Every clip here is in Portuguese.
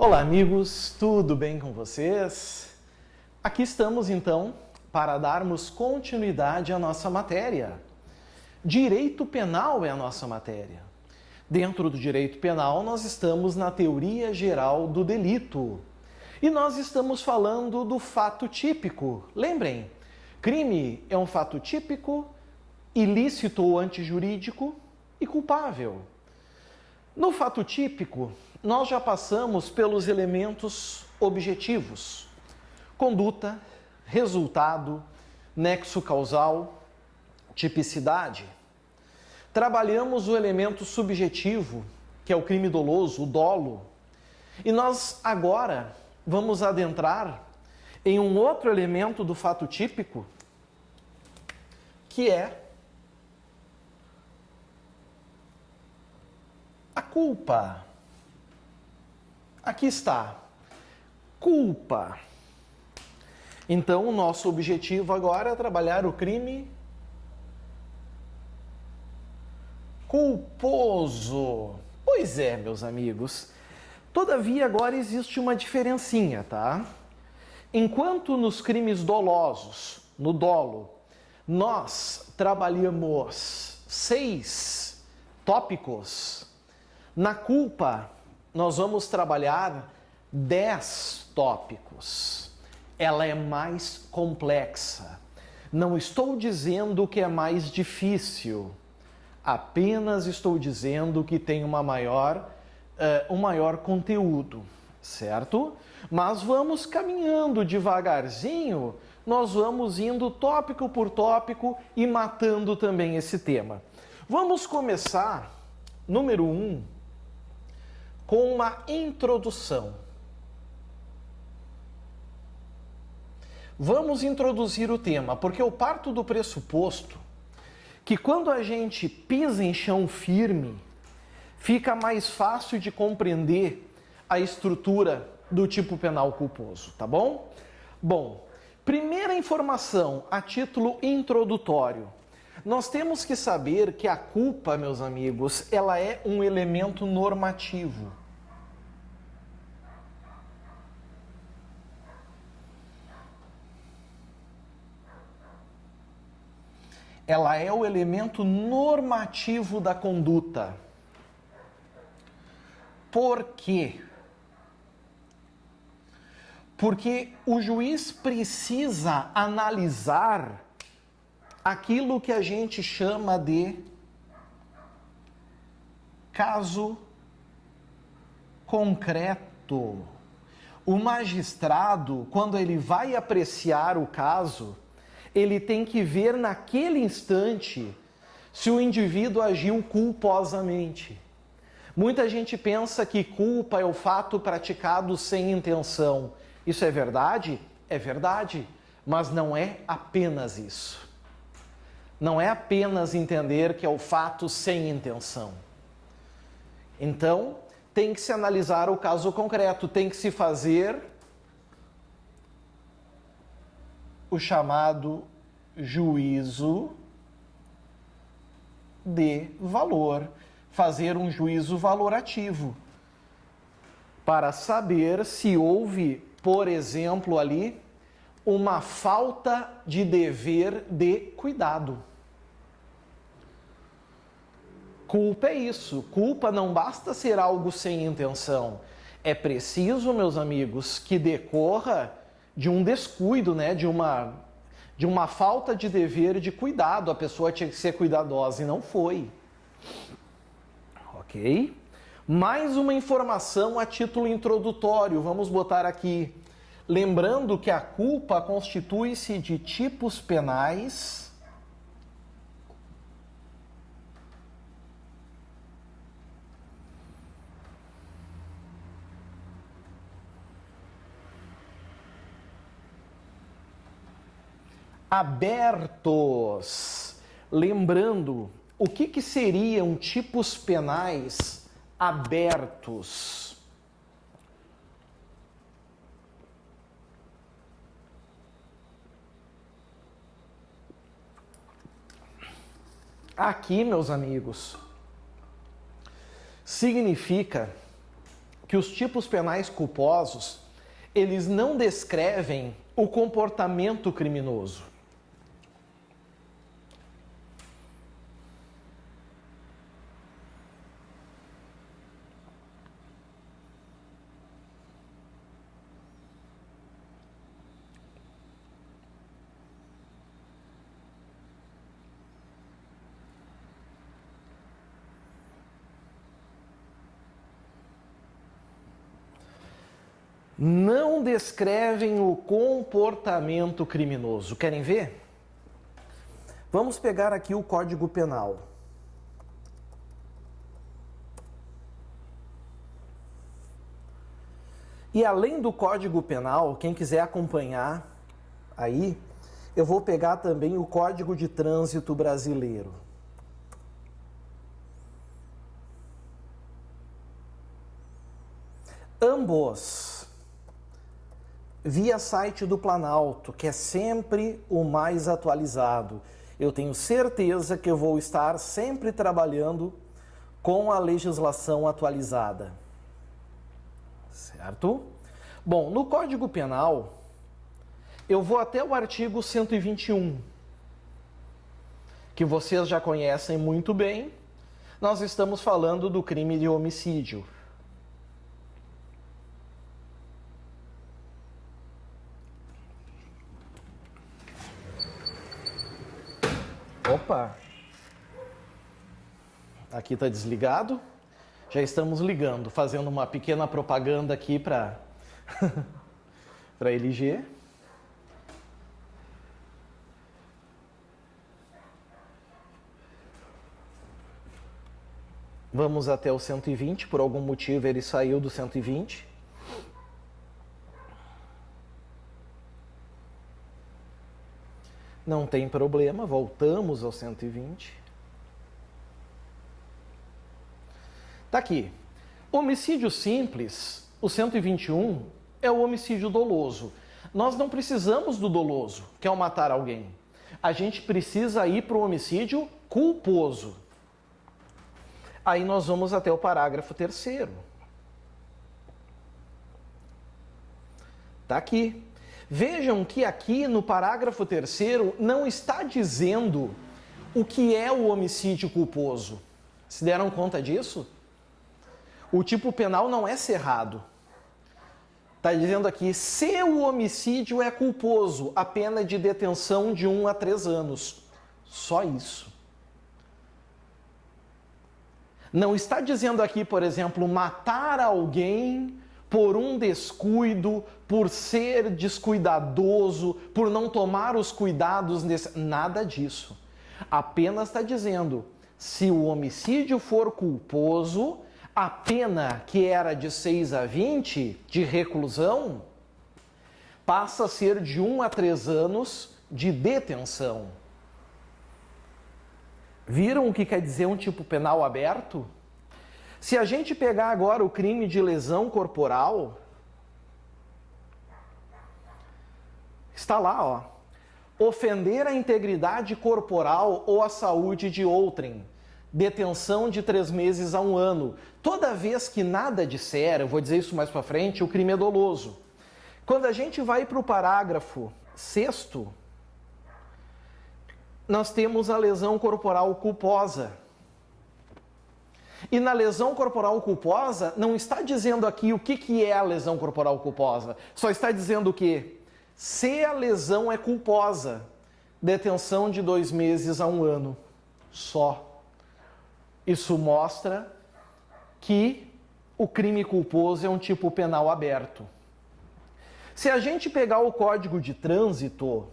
Olá, amigos, tudo bem com vocês? Aqui estamos então para darmos continuidade à nossa matéria. Direito penal é a nossa matéria. Dentro do direito penal, nós estamos na teoria geral do delito. E nós estamos falando do fato típico. Lembrem, crime é um fato típico, ilícito ou antijurídico e culpável. No fato típico, nós já passamos pelos elementos objetivos: conduta, resultado, nexo causal, tipicidade. Trabalhamos o elemento subjetivo, que é o crime doloso, o dolo. E nós agora vamos adentrar em um outro elemento do fato típico, que é a culpa. Aqui está. Culpa. Então, o nosso objetivo agora é trabalhar o crime culposo. Pois é, meus amigos. Todavia, agora existe uma diferencinha, tá? Enquanto nos crimes dolosos, no dolo, nós trabalhamos 6 tópicos, na culpa nós vamos trabalhar 10 tópicos. Ela é mais complexa. Não estou dizendo que é mais difícil, apenas estou dizendo que tem um maior conteúdo, certo? Mas vamos caminhando devagarzinho, nós vamos indo tópico por tópico e matando também esse tema. Vamos começar, número 1, com uma introdução. Vamos introduzir o tema, porque eu parto do pressuposto que quando a gente pisa em chão firme, fica mais fácil de compreender a estrutura do tipo penal culposo, tá bom? Bom, primeira informação a título introdutório. Nós temos que saber que a culpa, meus amigos, ela é um elemento normativo. Ela é o elemento normativo da conduta. Por quê? Porque o juiz precisa analisar aquilo que a gente chama de caso concreto. O magistrado, quando ele vai apreciar o caso, ele tem que ver naquele instante se o indivíduo agiu culposamente. Muita gente pensa que culpa é o fato praticado sem intenção. Isso é verdade? É verdade, mas não é apenas isso. Não é apenas entender que é o fato sem intenção. Então, tem que se analisar o caso concreto, tem que se fazer o chamado juízo de valor, fazer um juízo valorativo, para saber se houve, por exemplo, ali, uma falta de dever de cuidado. Culpa é isso. Culpa não basta ser algo sem intenção. É preciso, meus amigos, que decorra de um descuido, né? de uma falta de dever de cuidado. A pessoa tinha que ser cuidadosa e não foi. Ok? Mais uma informação a título introdutório. Vamos botar aqui. Lembrando que a culpa constitui-se de tipos penais abertos. Lembrando, o que seriam tipos penais abertos? Aqui, meus amigos, significa que os tipos penais culposos, eles não descrevem o comportamento criminoso. Não descrevem o comportamento criminoso. Querem ver? Vamos pegar aqui o Código Penal. E além do Código Penal, quem quiser acompanhar aí, eu vou pegar também o Código de Trânsito Brasileiro. Ambos via site do Planalto, que é sempre o mais atualizado. Eu tenho certeza que eu vou estar sempre trabalhando com a legislação atualizada. Certo? Bom, no Código Penal, eu vou até o artigo 121, que vocês já conhecem muito bem. Nós estamos falando do crime de homicídio. Opa! Aqui está desligado. Já estamos ligando, fazendo uma pequena propaganda aqui para para LG. Vamos até o 120, por algum motivo ele saiu do 120. Não tem problema, voltamos ao 120. Tá aqui. Homicídio simples, o 121, é o homicídio doloso. Nós não precisamos do doloso, que é o matar alguém. A gente precisa ir para o homicídio culposo. Aí nós vamos até o parágrafo 3º. Tá aqui. Vejam que aqui no parágrafo 3º não está dizendo o que é o homicídio culposo. Se deram conta disso? O tipo penal não é cerrado. Está dizendo aqui, se o homicídio é culposo, a pena de detenção de 1 a 3 anos. Só isso. Não está dizendo aqui, por exemplo, matar alguém por um descuido, por ser descuidadoso, por não tomar os cuidados nada disso. Apenas está dizendo, se o homicídio for culposo, a pena que era de 6 a 20 de reclusão passa a ser de 1 a 3 anos de detenção. Viram o que quer dizer um tipo penal aberto? Se a gente pegar agora o crime de lesão corporal, está lá, ó. Ofender a integridade corporal ou a saúde de outrem. Detenção de 3 meses a 1 ano. Toda vez que nada disser, eu vou dizer isso mais para frente, o crime é doloso. Quando a gente vai para o parágrafo 6º, nós temos a lesão corporal culposa. E na lesão corporal culposa, não está dizendo aqui o que é a lesão corporal culposa. Só está dizendo o quê? Se a lesão é culposa, detenção de 2 meses a 1 ano. Só. Isso mostra que o crime culposo é um tipo penal aberto. Se a gente pegar o Código de Trânsito,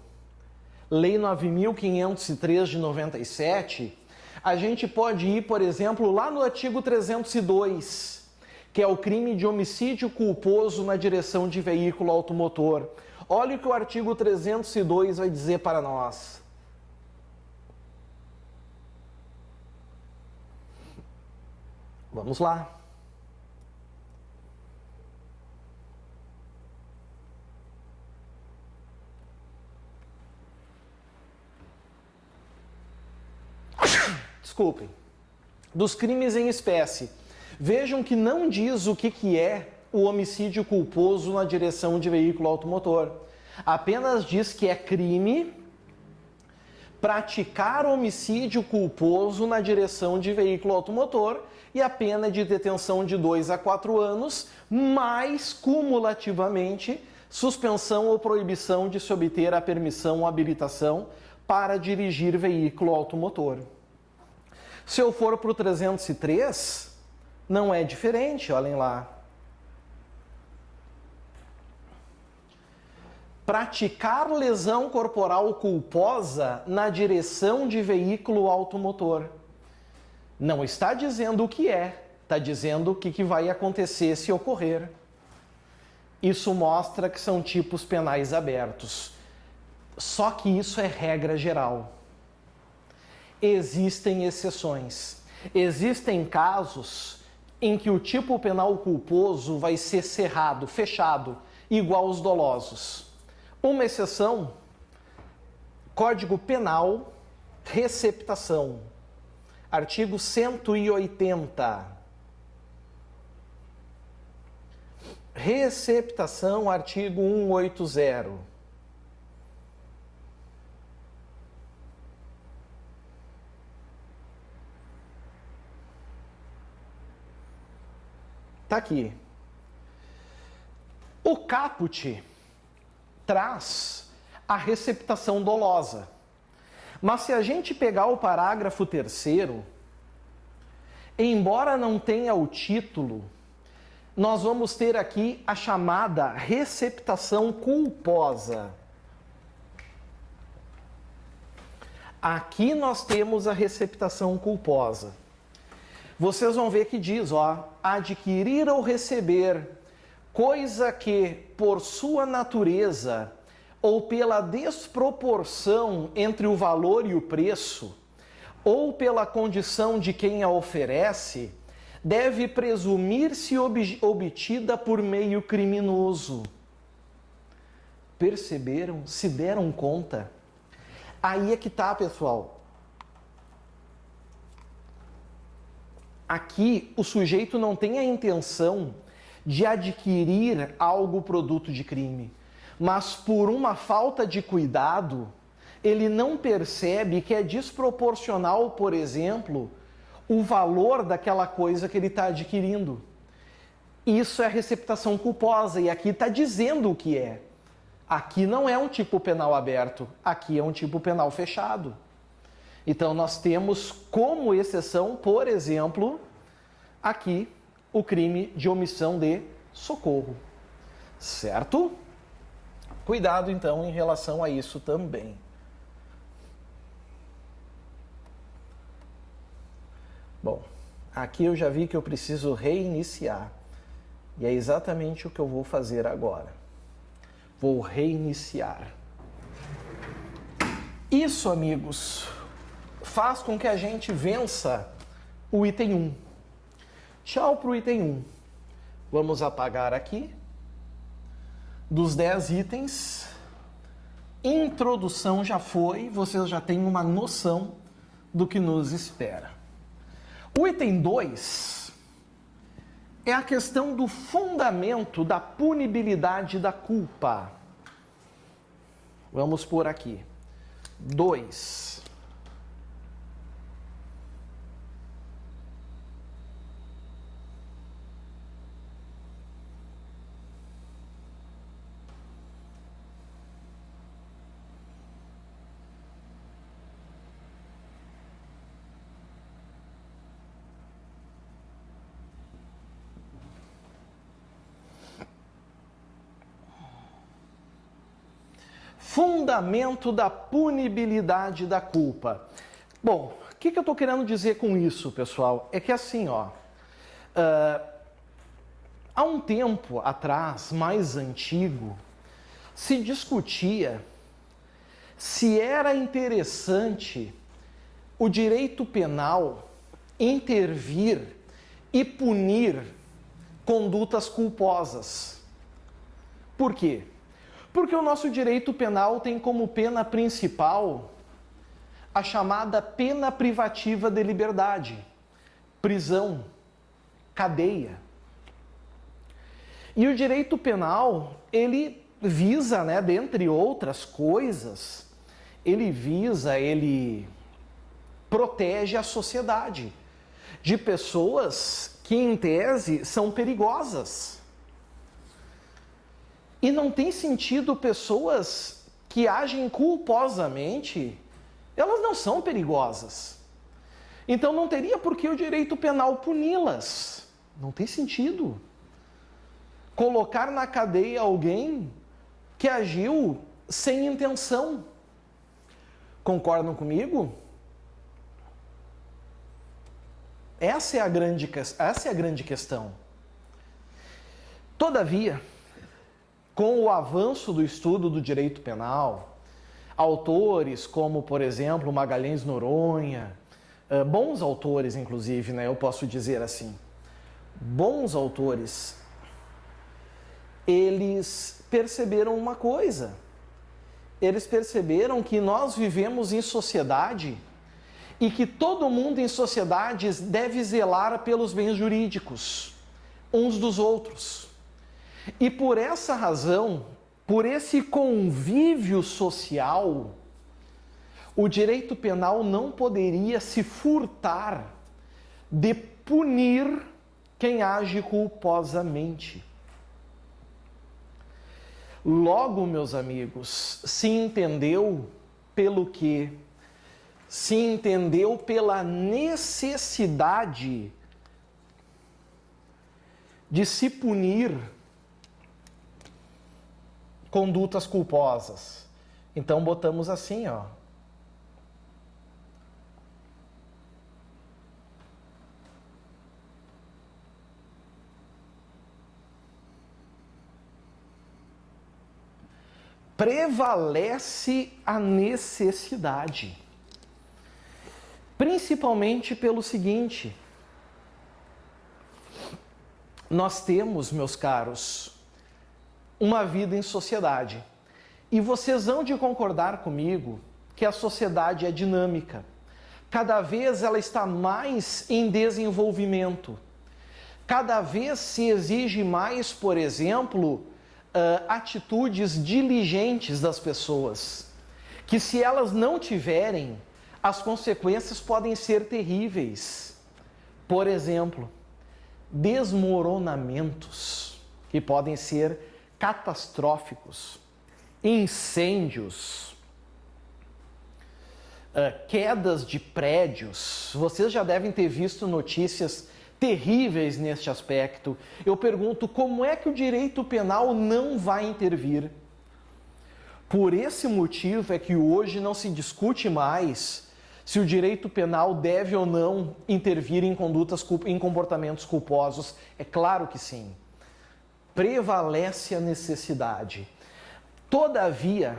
Lei 9.503 de 97, a gente pode ir, por exemplo, lá no artigo 302, que é o crime de homicídio culposo na direção de veículo automotor. Olha o que o artigo 302 vai dizer para nós. Vamos lá. Desculpem. Dos crimes em espécie. Vejam que não diz o que é o homicídio culposo na direção de veículo automotor. Apenas diz que é crime praticar homicídio culposo na direção de veículo automotor e a pena é de detenção de 2 a 4 anos, mais cumulativamente suspensão ou proibição de se obter a permissão ou habilitação para dirigir veículo automotor. Se eu for para o 303, não é diferente, olhem lá. Praticar lesão corporal culposa na direção de veículo automotor. Não está dizendo o que é, está dizendo o que vai acontecer se ocorrer. Isso mostra que são tipos penais abertos. Só que isso é regra geral. Existem exceções. Existem casos em que o tipo penal culposo vai ser cerrado, fechado, igual aos dolosos. Uma exceção, Código Penal, receptação, artigo 180. Receptação, artigo 180. Está aqui. O caput traz a receptação dolosa. Mas se a gente pegar o parágrafo 3º, embora não tenha o título, nós vamos ter aqui a chamada receptação culposa. Aqui nós temos a receptação culposa. Vocês vão ver que diz, ó, adquirir ou receber coisa que, por sua natureza, ou pela desproporção entre o valor e o preço, ou pela condição de quem a oferece, deve presumir-se obtida por meio criminoso. Perceberam? Se deram conta? Aí é que tá, pessoal. Aqui, o sujeito não tem a intenção de adquirir algo produto de crime, mas por uma falta de cuidado, ele não percebe que é desproporcional, por exemplo, o valor daquela coisa que ele está adquirindo. Isso é receptação culposa e aqui está dizendo o que é. Aqui não é um tipo penal aberto, aqui é um tipo penal fechado. Então nós temos como exceção, por exemplo, aqui, o crime de omissão de socorro, certo? Cuidado, então, em relação a isso também. Bom, aqui eu já vi que eu preciso reiniciar. E é exatamente o que eu vou fazer agora. Vou reiniciar. Isso, amigos, faz com que a gente vença o item 1. Tchau para o item 1. Vamos apagar aqui. Dos 10 itens, introdução já foi, vocês já têm uma noção do que nos espera. O item 2 é a questão do fundamento da punibilidade da culpa. Vamos por aqui. 2. Fundamento da punibilidade da culpa. Bom, o que eu estou querendo dizer com isso, pessoal? É que assim, ó, há um tempo atrás, mais antigo, se discutia se era interessante o direito penal intervir e punir condutas culposas. Por quê? Porque o nosso direito penal tem como pena principal a chamada pena privativa de liberdade, prisão, cadeia. E o direito penal, ele visa, né, dentre outras coisas, ele protege a sociedade de pessoas que, em tese, são perigosas. E não tem sentido pessoas que agem culposamente, elas não são perigosas. Então não teria por que o direito penal puni-las. Não tem sentido. Colocar na cadeia alguém que agiu sem intenção. Concordam comigo? Essa é a grande questão. Todavia, com o avanço do estudo do direito penal, autores como, por exemplo, Magalhães Noronha, bons autores, inclusive, né, eu posso dizer assim, bons autores, eles perceberam uma coisa. Eles perceberam que nós vivemos em sociedade e que todo mundo em sociedades deve zelar pelos bens jurídicos uns dos outros. E por essa razão, por esse convívio social, o direito penal não poderia se furtar de punir quem age culposamente. Logo, meus amigos, se entendeu pelo quê? Se entendeu pela necessidade de se punir condutas culposas. Então botamos assim, ó. Prevalece a necessidade. Principalmente pelo seguinte: nós temos, meus caros, uma vida em sociedade. E vocês hão de concordar comigo que a sociedade é dinâmica. Cada vez ela está mais em desenvolvimento. Cada vez se exige mais, por exemplo, atitudes diligentes das pessoas, que se elas não tiverem, as consequências podem ser terríveis. Por exemplo, desmoronamentos, que podem ser catastróficos, incêndios, quedas de prédios. Vocês já devem ter visto notícias terríveis neste aspecto. Eu pergunto, como é que o direito penal não vai intervir? Por esse motivo é que hoje não se discute mais se o direito penal deve ou não intervir em comportamentos culposos. É claro que sim. Prevalece a necessidade. Todavia,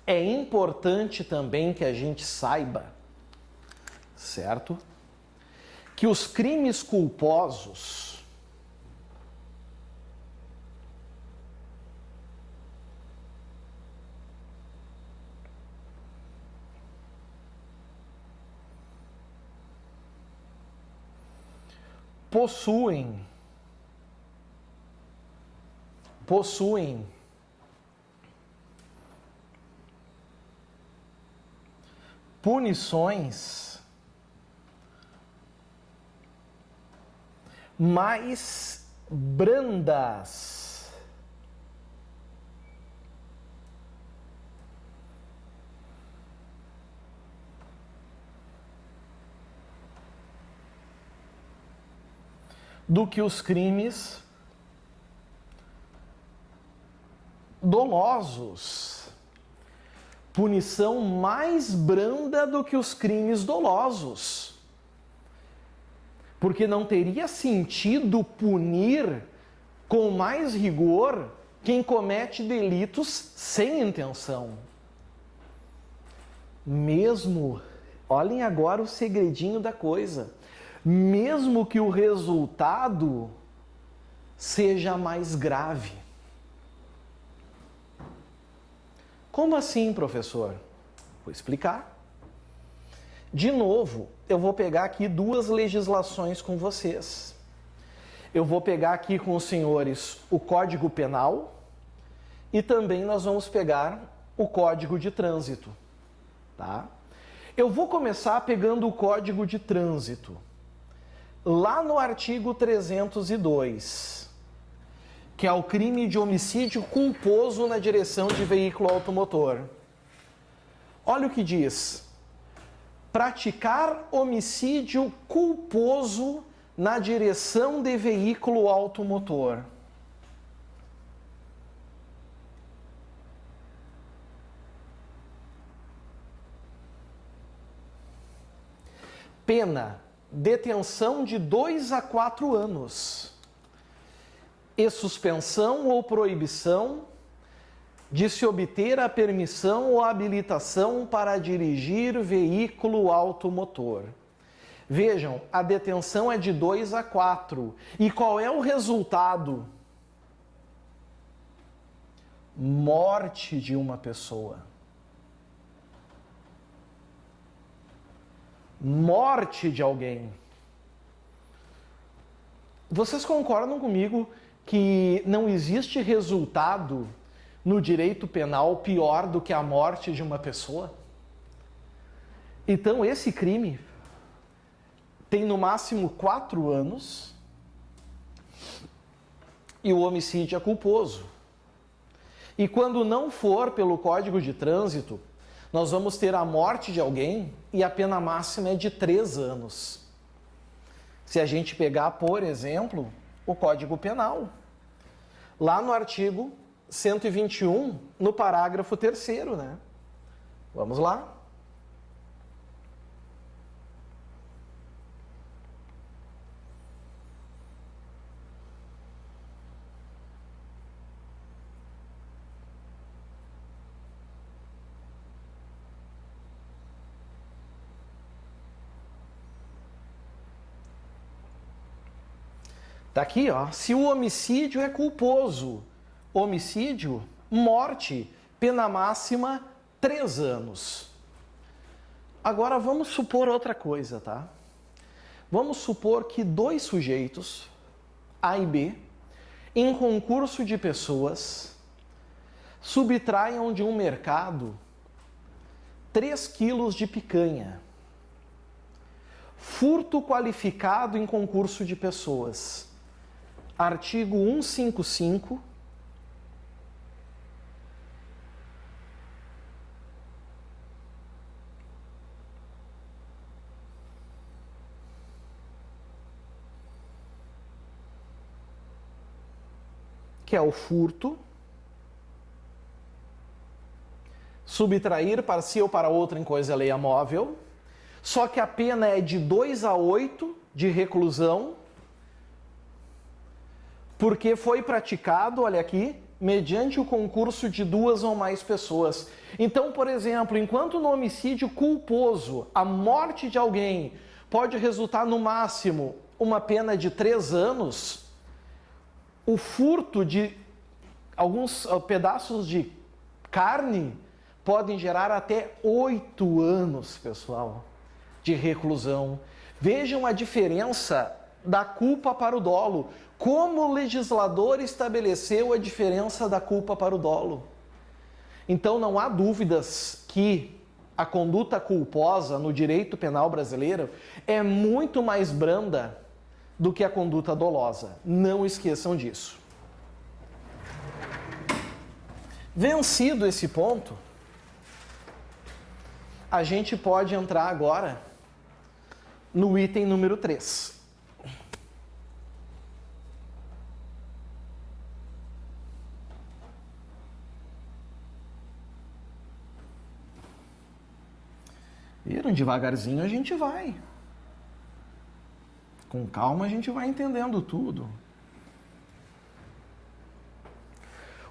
é importante também que a gente saiba, certo? Que os crimes culposos possuem punições mais brandas. Do que os crimes dolosos. Punição mais branda do que os crimes dolosos. Porque não teria sentido punir com mais rigor quem comete delitos sem intenção. Mesmo, olhem agora o segredinho da coisa, mesmo que o resultado seja mais grave. Como assim, professor? Vou explicar. De novo, eu vou pegar aqui duas legislações com vocês. Eu vou pegar aqui com os senhores o Código Penal e também nós vamos pegar o Código de Trânsito, tá? Eu vou começar pegando o Código de Trânsito. Lá no artigo 302, que é o crime de homicídio culposo na direção de veículo automotor. Olha o que diz: praticar homicídio culposo na direção de veículo automotor. Pena: detenção de 2 a 4 anos e suspensão ou proibição de se obter a permissão ou habilitação para dirigir veículo automotor. Vejam, a detenção é de 2 a 4. E qual é o resultado? Morte de uma pessoa. Morte de alguém. Vocês concordam comigo que não existe resultado no direito penal pior do que a morte de uma pessoa? Então esse crime tem no máximo 4 anos e o homicídio é culposo. E quando não for pelo Código de Trânsito, nós vamos ter a morte de alguém e a pena máxima é de 3 anos. Se a gente pegar, por exemplo, o Código Penal, lá no artigo 121, no parágrafo 3º, né? Vamos lá. Tá aqui, ó. Se o homicídio é culposo, homicídio, morte, pena máxima 3 anos. Agora vamos supor outra coisa, tá? Vamos supor que 2 sujeitos, A e B, em concurso de pessoas, subtraiam de um mercado 3 quilos de picanha. Furto qualificado em concurso de pessoas. Artigo 155, que é o furto, subtrair para si ou para outra em coisa alheia móvel, só que a pena é de 2 a 8 de reclusão, porque foi praticado, olha aqui, mediante o concurso de 2 ou mais pessoas. Então, por exemplo, enquanto no homicídio culposo a morte de alguém pode resultar no máximo uma pena de 3 anos, o furto de alguns pedaços de carne podem gerar até 8 anos, pessoal, de reclusão. Vejam a diferença da culpa para o dolo. Como o legislador estabeleceu a diferença da culpa para o dolo. Então não há dúvidas que a conduta culposa no direito penal brasileiro é muito mais branda do que a conduta dolosa. Não esqueçam disso. Vencido esse ponto, a gente pode entrar agora no item número 3. Viram? Devagarzinho a gente vai. Com calma a gente vai entendendo tudo.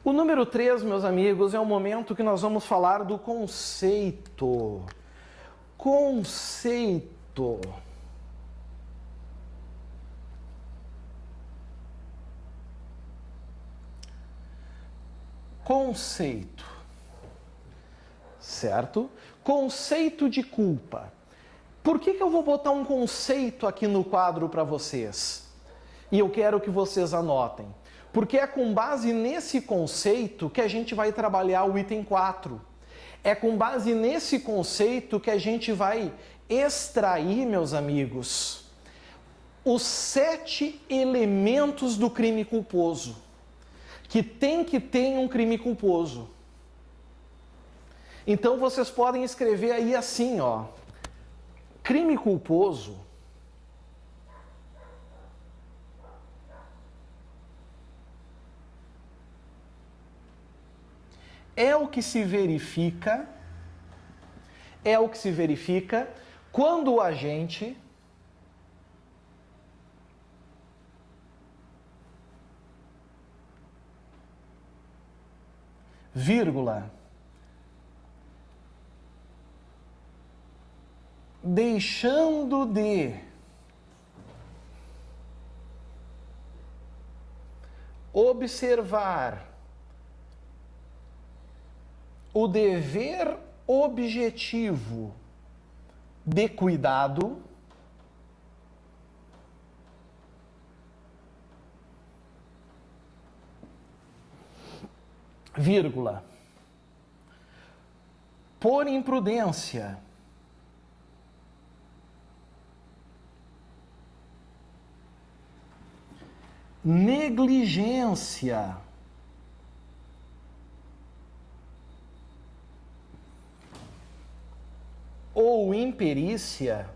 O número 3, meus amigos, é o momento que nós vamos falar do conceito. Conceito. Conceito. Certo? Conceito de culpa. Por que eu vou botar um conceito aqui no quadro para vocês? E eu quero que vocês anotem, porque é com base nesse conceito que a gente vai trabalhar o item 4. É com base nesse conceito que a gente vai extrair, meus amigos, os 7 elementos do crime culposo, que tem que ter em um crime culposo. Então vocês podem escrever aí assim, ó. Crime culposo é o que se verifica quando o agente vírgula, deixando de observar o dever objetivo de cuidado, vírgula, por imprudência, negligência, ou imperícia,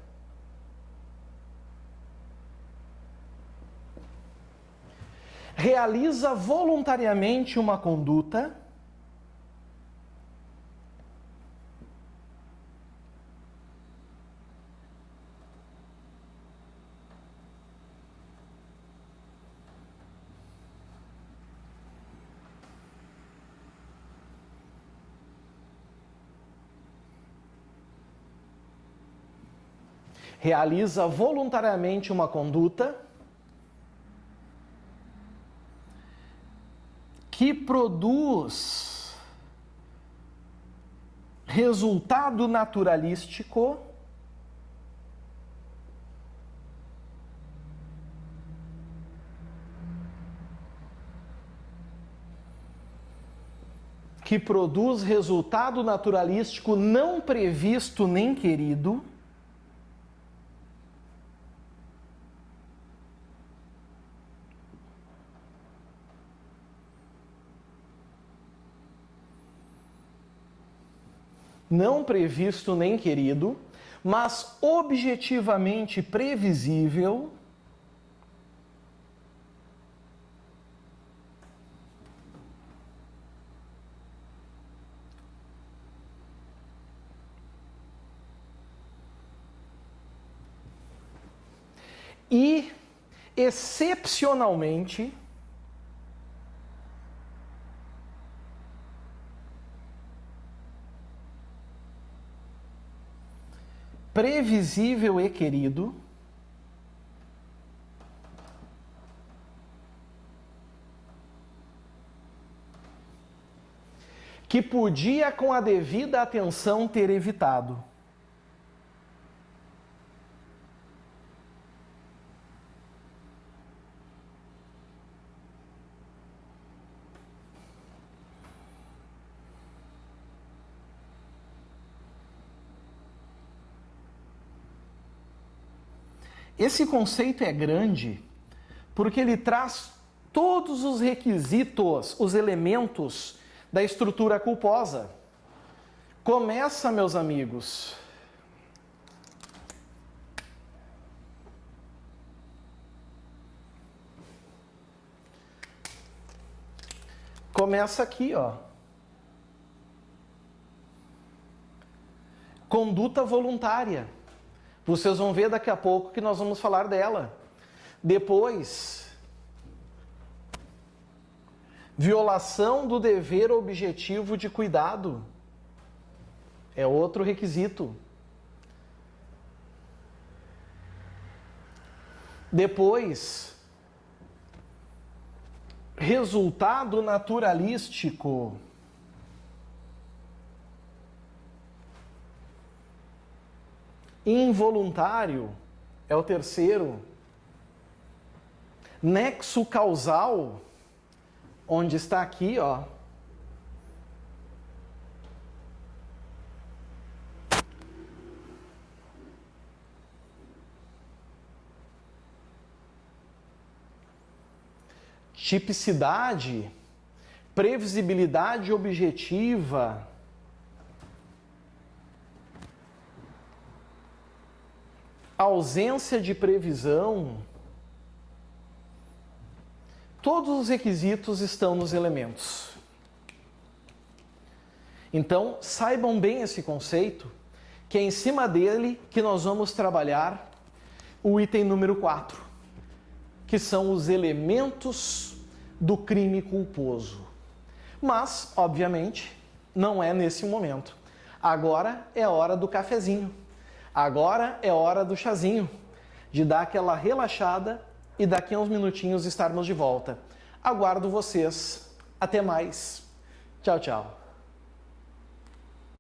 realiza voluntariamente uma conduta que produz resultado naturalístico não previsto nem querido, mas objetivamente previsível, e excepcionalmente previsível e querido, que podia com a devida atenção ter evitado. Esse conceito é grande porque ele traz todos os requisitos, os elementos da estrutura culposa. Começa, meus amigos, começa aqui, ó. Conduta voluntária. Vocês vão ver daqui a pouco que nós vamos falar dela. Depois, violação do dever objetivo de cuidado. É outro requisito. Depois, resultado naturalístico. Involuntário é o terceiro. Nexo causal, onde está aqui, ó. Tipicidade, previsibilidade objetiva, ausência de previsão, todos os requisitos estão nos elementos. Então, saibam bem esse conceito, que é em cima dele que nós vamos trabalhar o item número 4, que são os elementos do crime culposo. Mas, obviamente, não é nesse momento. Agora é hora do cafezinho. Agora é hora do chazinho, de dar aquela relaxada e daqui a uns minutinhos estarmos de volta. Aguardo vocês. Até mais. Tchau, tchau.